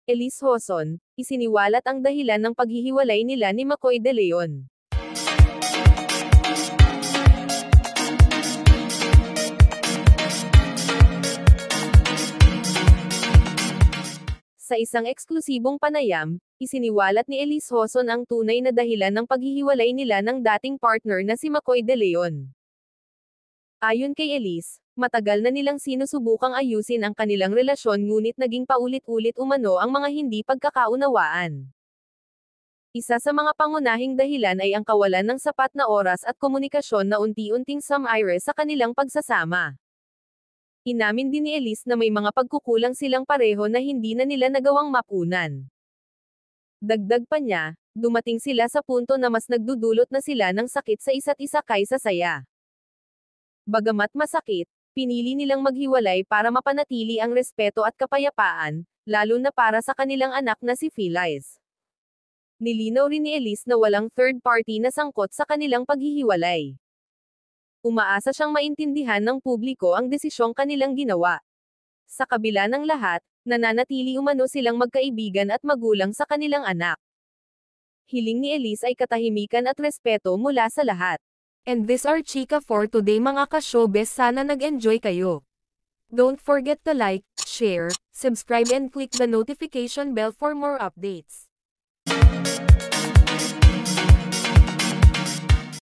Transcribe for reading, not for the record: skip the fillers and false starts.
Elise Hoson, isiniwalat ang dahilan ng paghihiwalay nila ni McCoy De Leon. Sa isang eksklusibong panayam, isiniwalat ni Elise Hoson ang tunay na dahilan ng paghihiwalay nila ng dating partner na si McCoy De Leon. Ayon kay Elise, matagal na nilang sinusubukang ayusin ang kanilang relasyon ngunit naging paulit-ulit umano ang mga hindi pagkakaunawaan. Isa sa mga pangunahing dahilan ay ang kawalan ng sapat na oras at komunikasyon na unti-unting sumire sa kanilang pagsasama. Inamin din ni Elise na may mga pagkukulang silang pareho na hindi na nila nagawang mapunan. Dagdag pa niya, dumating sila sa punto na mas nagdudulot na sila ng sakit sa isa't isa kaysa saya. Bagamat masakit, pinili nilang maghiwalay para mapanatili ang respeto at kapayapaan, lalo na para sa kanilang anak na si Feliz. Nilinaw rin ni Elise na walang third party na sangkot sa kanilang paghihiwalay. Umaasa siyang maintindihan ng publiko ang desisyong kanilang ginawa. Sa kabila ng lahat, nananatili umano silang magkaibigan at magulang sa kanilang anak. Hiling ni Elise ay katahimikan at respeto mula sa lahat. And this are Chika for today mga ka-showbiz, sana nag-enjoy kayo. Don't forget to like, share, subscribe and click the notification bell for more updates.